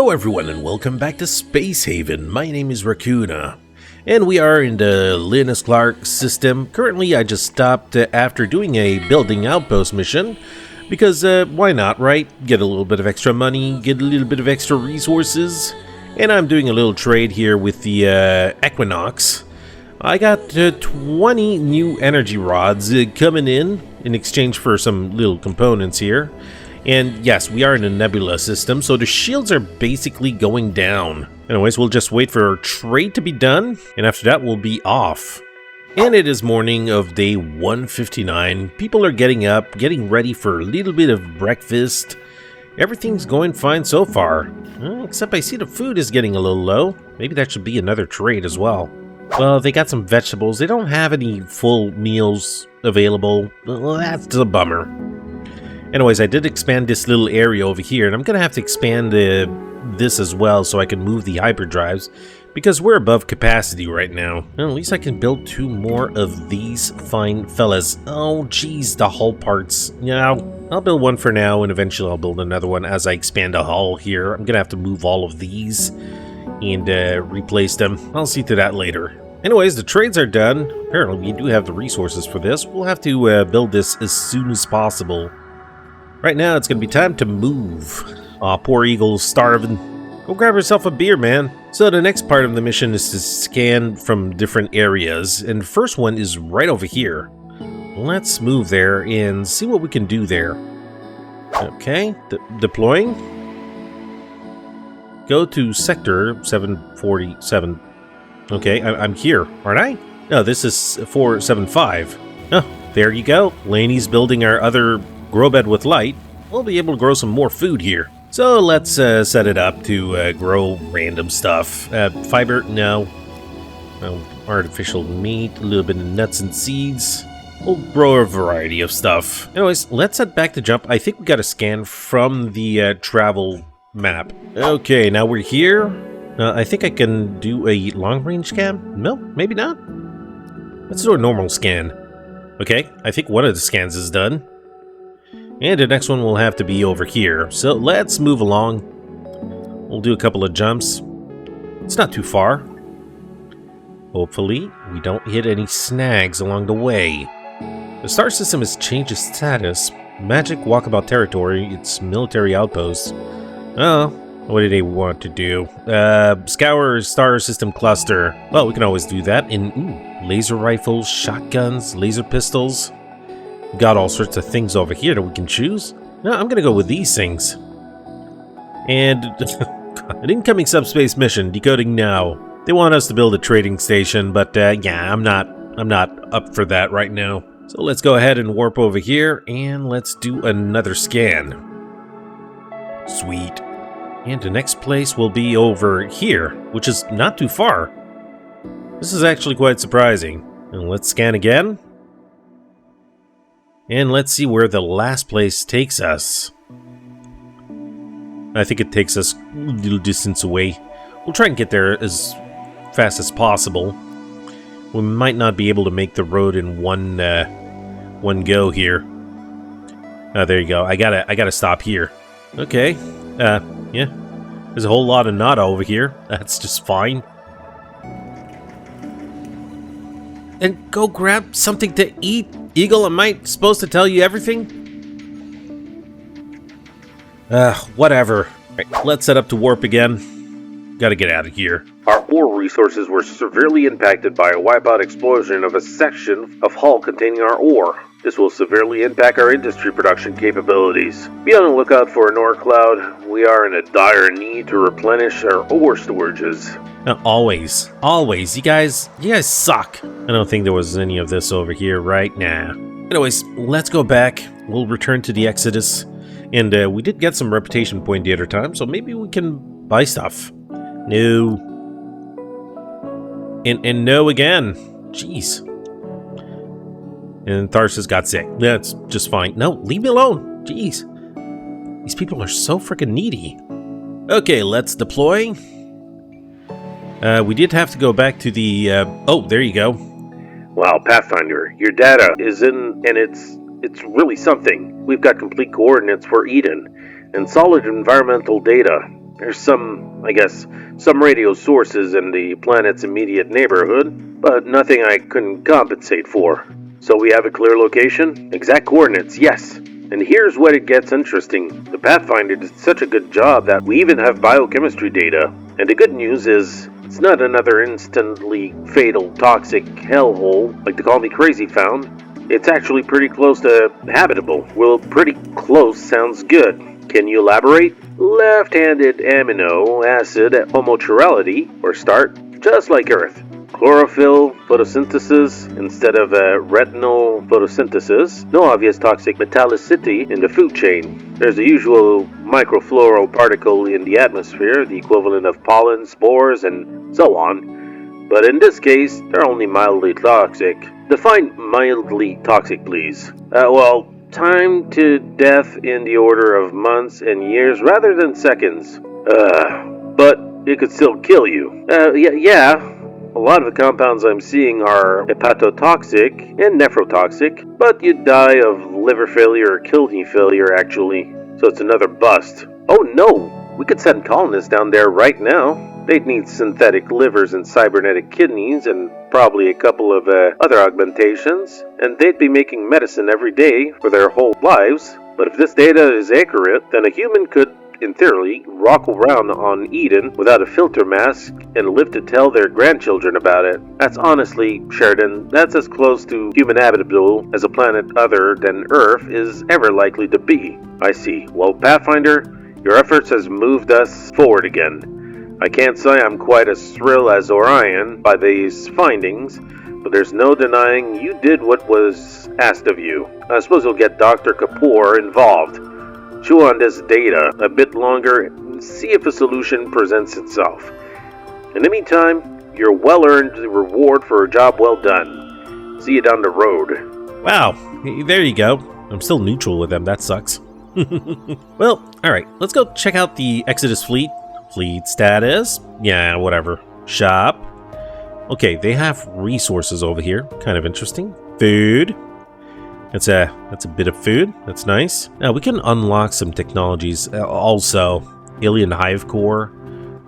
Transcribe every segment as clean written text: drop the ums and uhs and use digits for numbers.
Hello everyone and welcome back to Space Haven. My name is Rakoona and we are in the Linus Clark system. Currently I just stopped after doing a building outpost mission because why not, right? Get a little bit of extra money, get a little bit of extra resources, and I'm doing a little trade here with the Equinox. I got 20 new energy rods coming in exchange for some little components here. And yes, we are in a nebula system, so the shields are basically going down. Anyways, we'll just wait for our trade to be done, and after that we'll be off. And it is morning of day 159. People are getting up, getting ready for a little bit of breakfast. Everything's going fine so far. Except I see the food is getting a little low. Maybe that should be another trade as well. Well, they got some vegetables. They don't have any full meals available. Well, that's a bummer. Anyways, I did expand this little area over here, and I'm going to have to expand this as well so I can move the hyperdrives, because we're above capacity right now. Well, at least I can build 2 more of these fine fellas. Oh, geez, the hull parts. Yeah, I'll build one for now, and eventually I'll build another one as I expand the hull here. I'm going to have to move all of these and replace them. I'll see to that later. Anyways, the trades are done. Apparently, we do have the resources for this. We'll have to build this as soon as possible. Right now, it's going to be time to move. Aw, poor Eagle's starving. Go grab yourself a beer, man. So the next part of the mission is to scan from different areas, and the first one is right over here. Let's move there and see what we can do there. Okay, deploying. Go to sector 747. Okay, I'm here, aren't I? No, this is 475. Oh, there you go. Laney's building our other grow bed with light. We'll be able to grow some more food here. So let's set it up to grow random stuff. Fiber, no. Artificial meat, a little bit of nuts and seeds. We'll grow a variety of stuff. Anyways, let's head back to jump. I think we got a scan from the travel map. Okay, now we're here. I think I can do a long range scan. No, maybe not. Let's do a normal scan. Okay, I think one of the scans is done. And the next one will have to be over here. So let's move along. We'll do a couple of jumps. It's not too far. Hopefully, we don't hit any snags along the way. The star system has changed its status. Magic walkabout territory, its military outpost. Oh, what do they want to do? Scour star system cluster. Well, we can always do that. And laser rifles, shotguns, laser pistols. Got all sorts of things over here that we can choose. No, I'm gonna go with these things. And an incoming subspace mission, decoding now. They want us to build a trading station, but yeah, I'm not up for that right now. So let's go ahead and warp over here and let's do another scan. Sweet. And the next place will be over here, which is not too far. This is actually quite surprising. And let's scan again. And let's see where the last place takes us. I think it takes us a little distance away. We'll try and get there as fast as possible. We might not be able to make the road in one go here. Oh, there you go. I gotta stop here. Okay. Yeah. There's a whole lot of nada over here. That's just fine. And go grab something to eat. Eagle, am I supposed to tell you everything? Whatever. Right, let's set up to warp again. Gotta get out of here. Our ore resources were severely impacted by a wipeout explosion of a section of hull containing our ore. This will severely impact our industry production capabilities. Be on the lookout for an ore cloud. We are in a dire need to replenish our ore storages. Always. You guys suck. I don't think there was any of this over here right now. Anyways, let's go back. We'll return to the Exodus. And we did get some reputation point the other time, so maybe we can buy stuff. No. And no again. Jeez. And Tharsis got sick. That's just fine. No, leave me alone. Jeez. These people are so freaking needy. Okay, let's deploy. We did have to go back to the... oh, there you go. Wow, Pathfinder, your data is in, and it's really something. We've got complete coordinates for Eden, and solid environmental data. There's some radio sources in the planet's immediate neighborhood, but nothing I couldn't compensate for. So we have a clear location? Exact coordinates, yes. And here's where it gets interesting. The Pathfinder did such a good job that we even have biochemistry data. And the good news is, it's not another instantly fatal toxic hellhole like the Call Me Crazy found. It's actually pretty close to habitable. Well, pretty close sounds good. Can you elaborate? Left-handed amino acid homochirality, or START, just like Earth. Chlorophyll photosynthesis instead of retinal photosynthesis. No obvious toxic metallicity in the food chain. There's the usual microfluoro particle in the atmosphere, the equivalent of pollen, spores, and so on. But in this case, they're only mildly toxic. Define mildly toxic, please. Time to death in the order of months and years rather than seconds. But it could still kill you. Yeah. A lot of the compounds I'm seeing are hepatotoxic and nephrotoxic, but you'd die of liver failure or kidney failure actually. So it's another bust. Oh no! We could send colonists down there right now. They'd need synthetic livers and cybernetic kidneys and probably a couple of other augmentations, and they'd be making medicine every day for their whole lives. But if this data is accurate, then a human could, in theory, walk around on Eden without a filter mask and live to tell their grandchildren about it. That's honestly, Sheridan, that's as close to human habitable as a planet other than Earth is ever likely to be. I see. Well, Pathfinder, your efforts has moved us forward again. I can't say I'm quite as thrilled as Orion by these findings, but there's no denying you did what was asked of you. I suppose you'll get Dr. Kapoor involved. Chew on this data a bit longer and see if a solution presents itself. In the meantime, your well-earned reward for a job well done. See you down the road. Wow, there you go. I'm still neutral with them, that sucks. Well, alright, let's go check out the Exodus fleet. Fleet status. Yeah, whatever. Shop. Okay, they have resources over here. Kind of interesting. Food. That's a bit of food. That's nice. Now we can unlock some technologies. Also, alien hive core,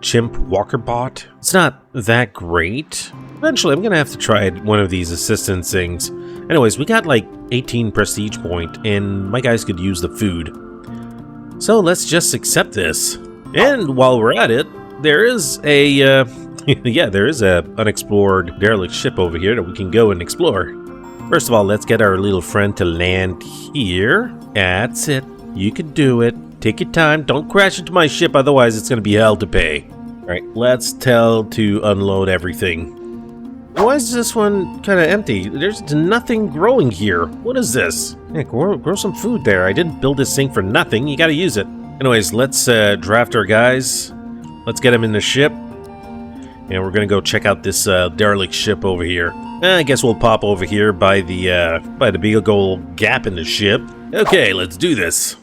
chimp walker bot. It's not that great. Eventually, I'm gonna have to try one of these assistance things. Anyways, we got like 18 prestige point, and my guys could use the food. So let's just accept this. And while we're at it, there is a there is a unexplored derelict ship over here that we can go and explore. First of all, let's get our little friend to land here. That's it. You can do it. Take your time. Don't crash into my ship, otherwise it's going to be hell to pay. Alright, let's tell to unload everything. Why is this one kind of empty? There's nothing growing here. What is this? Yeah, grow some food there. I didn't build this thing for nothing. You got to use it. Anyways, let's draft our guys. Let's get them in the ship. And we're going to go check out this derelict ship over here. I guess we'll pop over here by the big old gap in the ship. Okay, let's do this.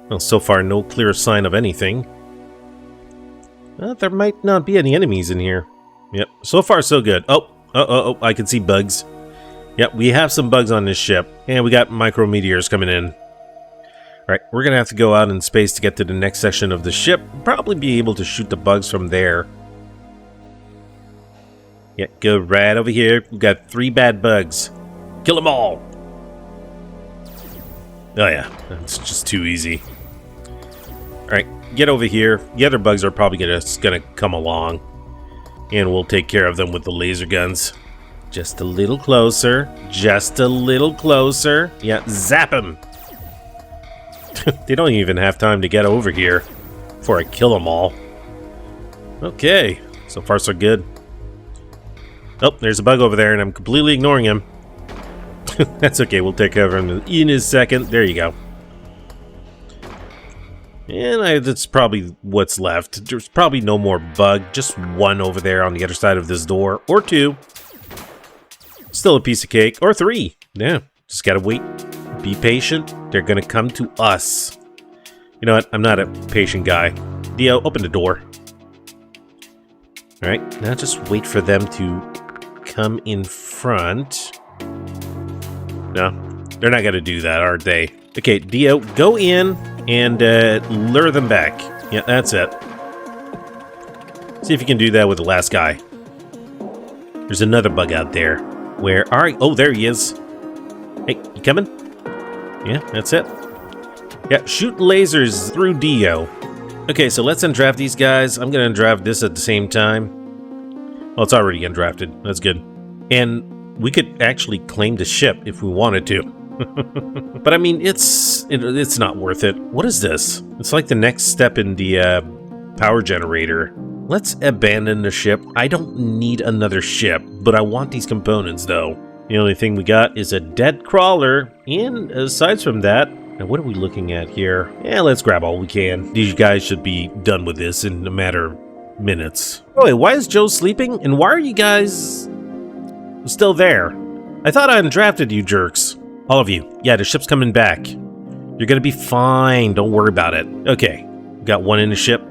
Well, so far, no clear sign of anything. There might not be any enemies in here. Yep, so far so good. Oh, I can see bugs. Yep, we have some bugs on this ship. And we got micrometeors coming in. Alright, we're going to have to go out in space to get to the next section of the ship. Probably be able to shoot the bugs from there. Yeah, go right over here. We've got 3 bad bugs. Kill them all! Oh yeah, that's just too easy. Alright, get over here. The other bugs are probably gonna come along. And we'll take care of them with the laser guns. Just a little closer. Just a little closer. Yeah, zap them! They don't even have time to get over here before I kill them all. Okay, so far so good. Oh, there's a bug over there and I'm completely ignoring him. That's okay, we'll take care of him in a second. There you go. And that's probably what's left. There's probably no more bug. Just one over there on the other side of this door. Or 2. Still a piece of cake. Or 3. Yeah, just gotta wait. Be patient. They're gonna come to us. You know what? I'm not a patient guy. Theo, open the door. Alright, now just wait for them to come in front. No, they're not gonna do that, are they? Okay, Dio, go in and lure them back. Yeah, that's it. See if you can do that with the last guy. There's another bug out there. Where are you? Oh, there he is. Hey, you coming? Yeah, that's it. Yeah, shoot lasers through Dio. Okay, so let's undraft these guys. I'm going to undraft this at the same time. Oh, it's already undrafted. That's good. And we could actually claim the ship if we wanted to. But I mean, it's not worth it. What is this? It's like the next step in the power generator. Let's abandon the ship. I don't need another ship, but I want these components though. The only thing we got is a dead crawler, and aside from that, now what are we looking at here? Yeah, let's grab all we can. These guys should be done with this in a matter of minutes. Oh wait, why is Joe sleeping? And why are you guys still there? I thought I undrafted you jerks. All of you. Yeah, the ship's coming back. You're gonna be fine. Don't worry about it. Okay, got one in the ship.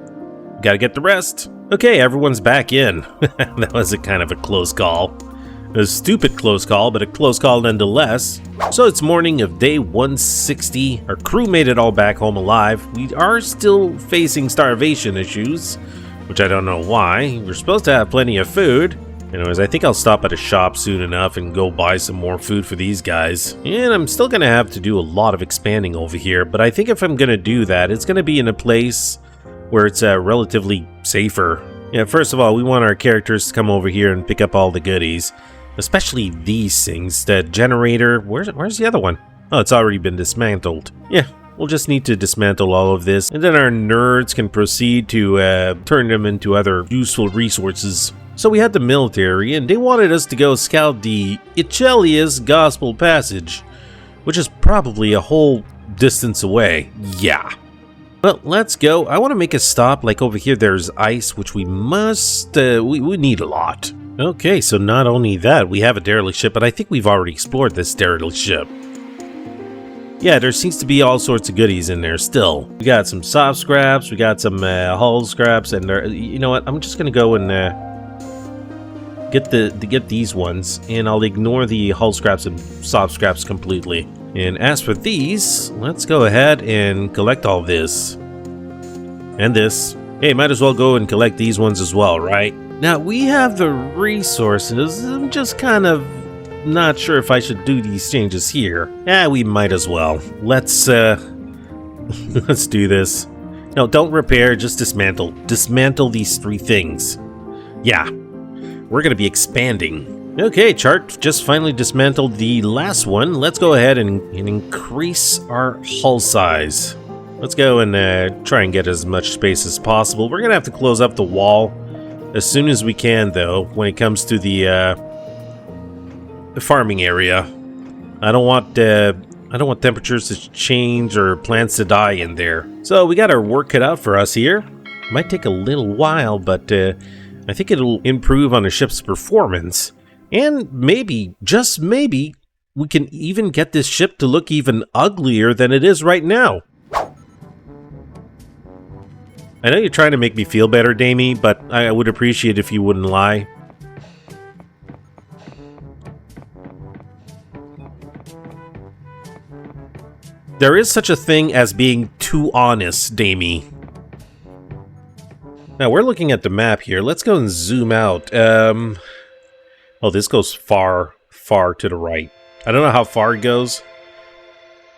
Gotta get the rest. Okay, everyone's back in. That was a kind of a close call. A stupid close call, but a close call nonetheless. So it's morning of day 160. Our crew made it all back home alive. We are still facing starvation issues, which I don't know why. We're supposed to have plenty of food. Anyways, I think I'll stop at a shop soon enough and go buy some more food for these guys. And I'm still gonna have to do a lot of expanding over here, but I think if I'm gonna do that, it's gonna be in a place where it's relatively safer. Yeah, first of all, we want our characters to come over here and pick up all the goodies. Especially these things. The generator, where's the other one? Oh, it's already been dismantled. Yeah, we'll just need to dismantle all of this, and then our nerds can proceed to turn them into other useful resources. So we had the military, and they wanted us to go scout the Echelius Gospel Passage, which is probably a whole distance away. Yeah. Well, let's go. I want to make a stop. Like over here, there's ice, which we must, we need a lot. Okay, so not only that, we have a derelict ship, but I think we've already explored this derelict ship. Yeah, there seems to be all sorts of goodies in there still. We got some soft scraps, we got some hull scraps, and you know what? I'm just gonna go and get these ones, and I'll ignore the hull scraps and soft scraps completely. And as for these, let's go ahead and collect all this. And this. Hey, might as well go and collect these ones as well, right? Now, we have the resources. I'm just kind of not sure if I should do these changes here. Yeah, we might as well. Let's let's do this. No, don't repair, just dismantle. Dismantle these three things. Yeah, we're going to be expanding. Okay, chart just finally dismantled the last one. Let's go ahead and increase our hull size. Let's go and try and get as much space as possible. We're going to have to close up the wall as soon as we can, though, when it comes to the farming area. I don't want temperatures to change or plants to die in there. So we got our work cut out for us here. Might take a little while, but I think it'll improve on the ship's performance. And maybe, just maybe, we can even get this ship to look even uglier than it is right now. I know you're trying to make me feel better, Damie, but I would appreciate if you wouldn't lie. There is such a thing as being too honest, Damie. Now, we're looking at the map here. Let's go and zoom out. Oh, this goes far, far to the right. I don't know how far it goes.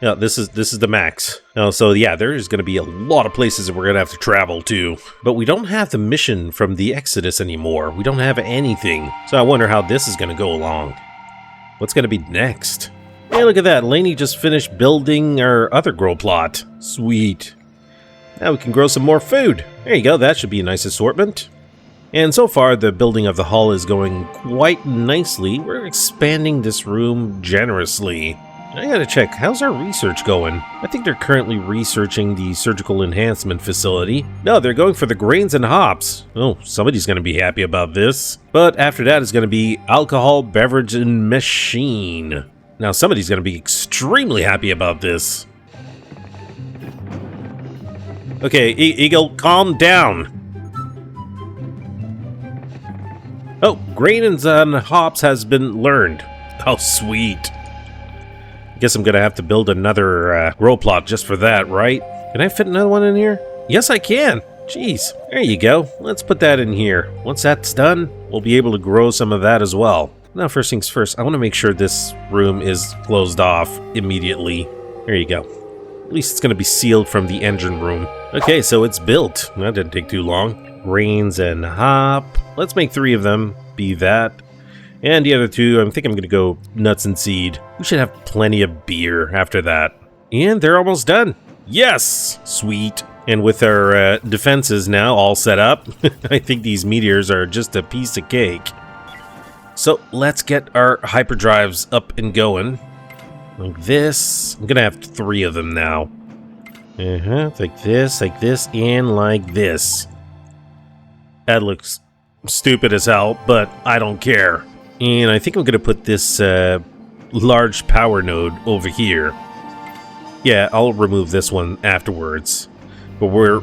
Yeah, this is the max. So yeah, there's going to be a lot of places that we're going to have to travel to. But we don't have the mission from the Exodus anymore. We don't have anything. So I wonder how this is going to go along. What's going to be next? Hey, look at that. Lainey just finished building our other grow plot. Sweet. Now we can grow some more food. There you go. That should be a nice assortment. And so far, the building of the hull is going quite nicely. We're expanding this room generously. I gotta check, how's our research going? I think they're currently researching the surgical enhancement facility. No, they're going for the grains and hops. Oh, somebody's gonna be happy about this. But after that is gonna be alcohol, beverage, and machine. Now somebody's gonna be extremely happy about this. Okay, Eagle, calm down. Oh, grains and hops has been learned. Oh, sweet. Guess I'm gonna have to build another grow plot just for that, right? Can I fit another one in here? Yes, I can. Jeez, there you go. Let's put that in here. Once that's done, we'll be able to grow some of that as well. Now, first things first, I want to make sure this room is closed off immediately. There you go. At least it's going to be sealed from the engine room. Okay, so it's built. That didn't take too long. Grains and hop. Let's make 3 of them. Be that. And the other 2, I think I'm going to go nuts and seed. We should have plenty of beer after that. And they're almost done. Yes! Sweet. And with our defenses now all set up, I think these meteors are just a piece of cake. So let's get our hyperdrives up and going. Like this. I'm going to have 3 of them now. Like this, and like this. That looks stupid as hell, but I don't care. And I think I'm going to put this large power node over here. Yeah, I'll remove this one afterwards. But we're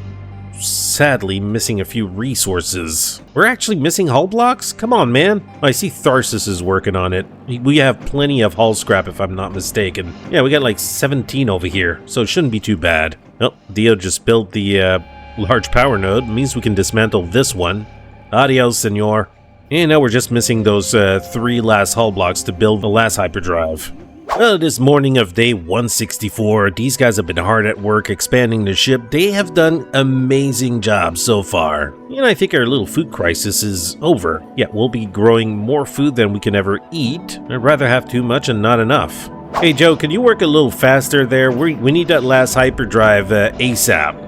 sadly missing a few resources. We're actually missing hull blocks? Come on, man. I see Tharsis is working on it. We have plenty of hull scrap if I'm not mistaken. Yeah, we got like 17 over here, so it shouldn't be too bad. Oh, Dio just built the large power node. It means we can dismantle this one. Adios, senor. And now we're just missing those 3 last hull blocks to build the last hyperdrive. Well, this morning of day 164, these guys have been hard at work expanding the ship. They have done amazing jobs so far. And I think our little food crisis is over. Yeah, we'll be growing more food than we can ever eat. I'd rather have too much and not enough. Hey Joe, can you work a little faster there? We need that last hyperdrive ASAP.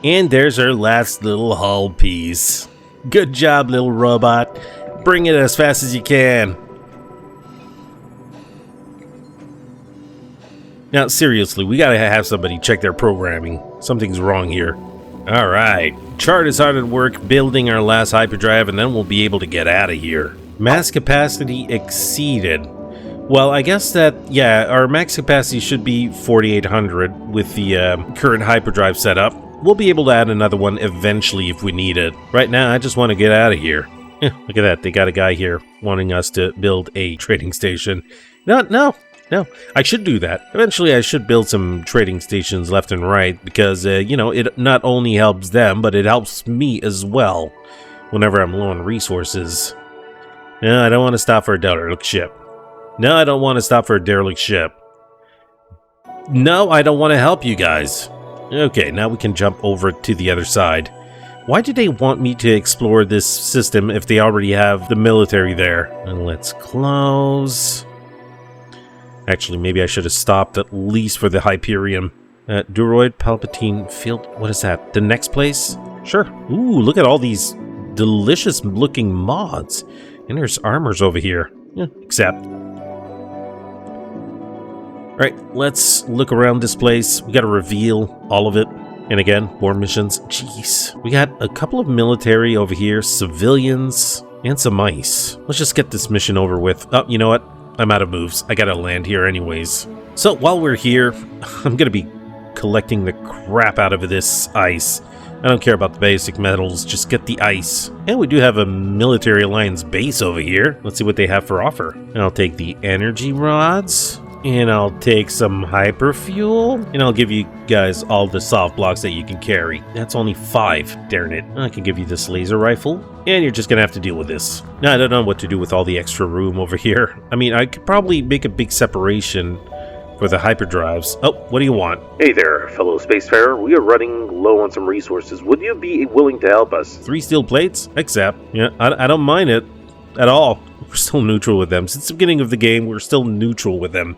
And there's our last little hull piece. Good job, little robot. Bring it as fast as you can. Now, seriously, we gotta have somebody check their programming. Something's wrong here. Alright, Chart is hard at work building our last hyperdrive, and then we'll be able to get out of here. Mass capacity exceeded. Well, I guess that, yeah, our max capacity should be 4,800 with the current hyperdrive setup. We'll be able to add another one eventually if we need it. Right now, I just want to get out of here. Look at that, they got a guy here wanting us to build a trading station. No, I should do that. Eventually, I should build some trading stations left and right because, you know, it not only helps them, but it helps me as well whenever I'm low on resources. No, I don't want to stop for a derelict ship. No, I don't want to stop for a derelict ship. No, I don't want to help you guys. Okay, now we can jump over to the other side. Why did they want me to explore this system if they already have the military there? And let's close. Actually, maybe I should have stopped at least for the Hyperion. Duroid Palpatine Field. What is that? The next place? Sure. Ooh, look at all these delicious looking mods. And there's armors over here. Yeah, accept. Alright, let's look around this place. We gotta reveal all of it. And again, more missions. Jeez. We got a couple of military over here, civilians, and some ice. Let's just get this mission over with. Oh, you know what? I'm out of moves. I gotta land here anyways. So while we're here, I'm gonna be collecting the crap out of this ice. I don't care about the basic metals, just get the ice. And we do have a military alliance base over here. Let's see what they have for offer. And I'll take the energy rods. And I'll take some hyperfuel. And I'll give you guys all the soft blocks that you can carry. That's only 5, darn it. I can give you this laser rifle. And you're just gonna have to deal with this. Now, I don't know what to do with all the extra room over here. I mean, I could probably make a big separation for the hyperdrives. Oh, what do you want? Hey there, fellow spacefarer. We are running low on some resources. Would you be willing to help us? 3 steel plates? Accept. Yeah, I don't mind it at all. We're still neutral with them. Since the beginning of the game, we're still neutral with them.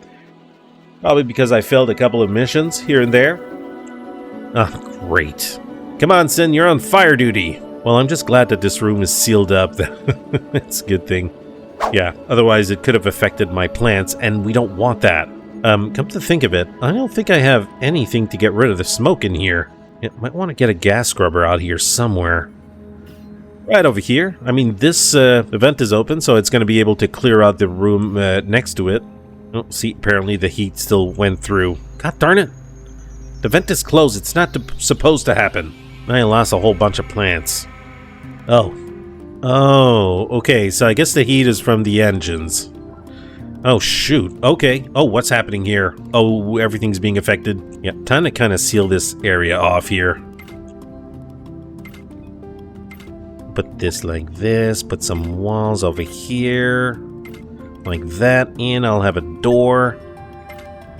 Probably because I failed a couple of missions here and there. Oh, great. Come on, Sin, you're on fire duty. Well, I'm just glad that this room is sealed up. That's a good thing. Yeah, otherwise it could have affected my plants, and we don't want that. Come to think of it, I don't think I have anything to get rid of the smoke in here. Might want to get a gas scrubber out here somewhere. Right over here. I mean, this event is open, so it's going to be able to clear out the room next to it. Oh, see, apparently the heat still went through. God darn it. The vent is closed. It's not supposed to happen. I lost a whole bunch of plants. Oh, okay, so I guess the heat is from the engines. Oh, shoot. Okay. Oh, what's happening here? Oh, everything's being affected. Yeah, time to kind of seal this area off here. Put this like this. Put some walls over here. Like that. And I'll have a door.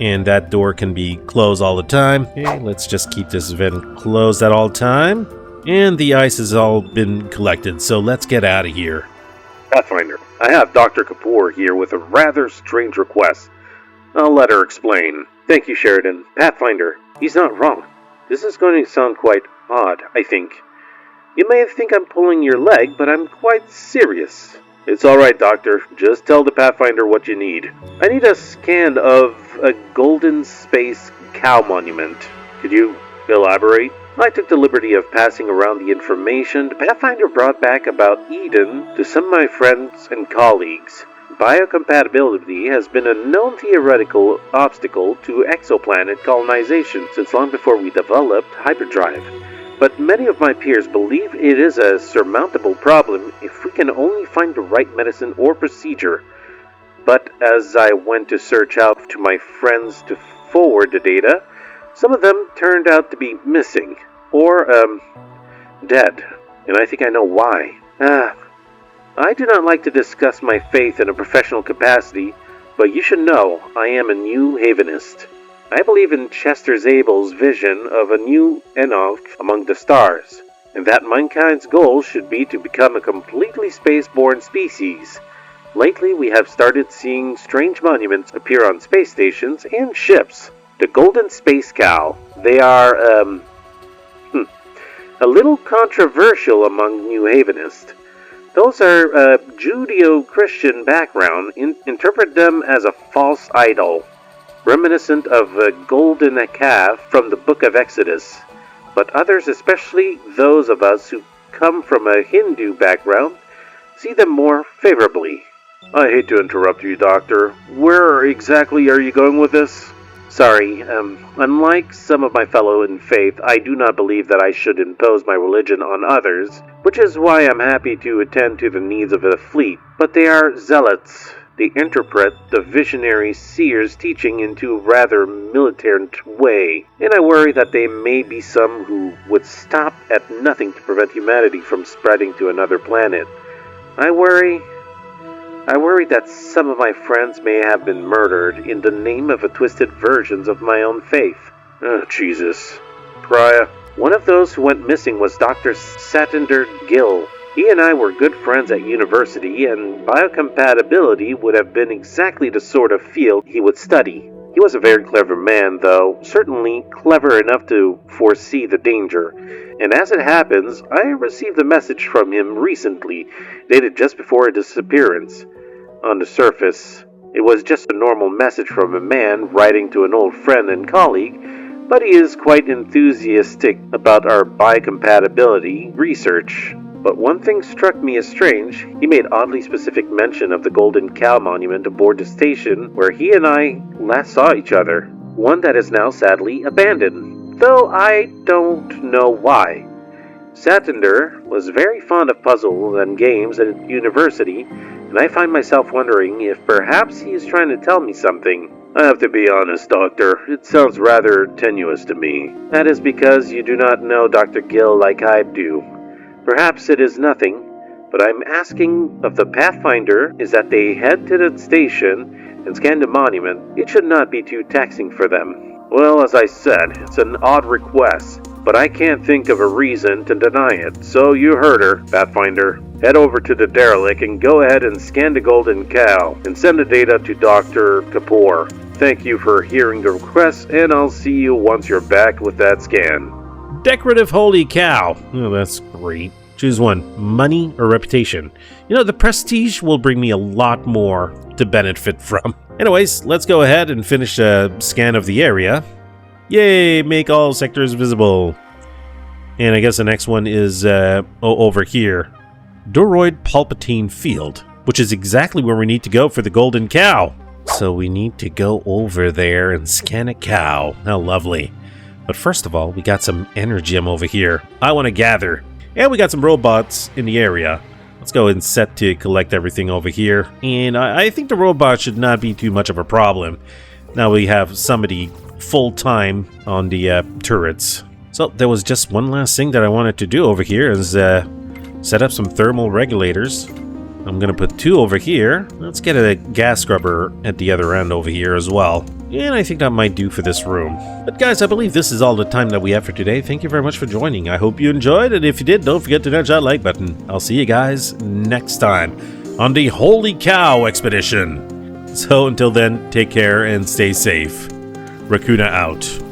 And that door can be closed all the time. Okay, let's just keep this vent closed at all time. And the ice has all been collected, so let's get out of here. Pathfinder, I have Dr. Kapoor here with a rather strange request. I'll let her explain. Thank you, Sheridan. Pathfinder, he's not wrong. This is going to sound quite odd, I think. You may think I'm pulling your leg, but I'm quite serious. It's alright, Doctor. Just tell the Pathfinder what you need. I need a scan of a golden space cow monument. Could you elaborate? I took the liberty of passing around the information the Pathfinder brought back about Eden to some of my friends and colleagues. Biocompatibility has been a known theoretical obstacle to exoplanet colonization since long before we developed hyperdrive. But many of my peers believe it is a surmountable problem if we can only find the right medicine or procedure. But as I went to search out to my friends to forward the data, some of them turned out to be missing, or, dead. And I think I know why. I do not like to discuss my faith in a professional capacity, but you should know I am a New Havenist. I believe in Chester Zabel's vision of a new Enoch among the stars, and that mankind's goal should be to become a completely space-borne species. Lately, we have started seeing strange monuments appear on space stations and ships. The Golden Space Cow. They are, a little controversial among New Havenists. Those are Judeo-Christian background interpret them as a false idol, reminiscent of a golden calf from the Book of Exodus. But others, especially those of us who come from a Hindu background, see them more favorably. I hate to interrupt you, Doctor. Where exactly are you going with this? Sorry, unlike some of my fellow in faith, I do not believe that I should impose my religion on others, which is why I'm happy to attend to the needs of the fleet. But they are zealots. They interpret the visionary seer's teaching into a rather militant way, and I worry that there may be some who would stop at nothing to prevent humanity from spreading to another planet. I worry that some of my friends may have been murdered in the name of a twisted versions of my own faith. Oh, Jesus. Pariah. One of those who went missing was Dr. Satinder Gill. He and I were good friends at university, and biocompatibility would have been exactly the sort of field he would study. He was a very clever man, though, certainly clever enough to foresee the danger. And as it happens, I received a message from him recently, dated just before his disappearance. On the surface, it was just a normal message from a man writing to an old friend and colleague, but he is quite enthusiastic about our biocompatibility research. But one thing struck me as strange. He made oddly specific mention of the Golden Cow monument aboard the station where he and I last saw each other, one that is now sadly abandoned, though I don't know why. Satinder was very fond of puzzles and games at university, and I find myself wondering if perhaps he is trying to tell me something. I have to be honest, Doctor. It sounds rather tenuous to me. That is because you do not know Dr. Gill like I do. Perhaps it is nothing, but I'm asking of the Pathfinder is that they head to the station and scan the monument. It should not be too taxing for them. Well, as I said, it's an odd request, but I can't think of a reason to deny it. So you heard her, Pathfinder. Head over to the Derelict and go ahead and scan the Golden Cow and send the data to Dr. Kapoor. Thank you for hearing the request, and I'll see you once you're back with that scan. Decorative holy cow. Oh, that's great. Choose one, money or reputation. You know, the prestige will bring me a lot more to benefit from. Anyways, let's go ahead and finish a scan of the area. Yay, make all sectors visible. And I guess the next one is over here. Doroid Palpatine Field, which is exactly where we need to go for the Golden Cow. So we need to go over there and scan a cow. How lovely. But first of all, we got some energem over here I want to gather. And we got some robots in the area. Let's go and set to collect everything over here. And I think the robot should not be too much of a problem. Now we have somebody full-time on the turrets. So there was just one last thing that I wanted to do over here is set up some thermal regulators. I'm gonna put 2 over here. Let's get a gas scrubber at the other end over here as well. And I think that might do for this room. But guys, I believe this is all the time that we have for today. Thank you very much for joining. I hope you enjoyed, and if you did, don't forget to nudge that like button. I'll see you guys next time on the Holy Cow Expedition. So until then, take care and stay safe. Rakoona out.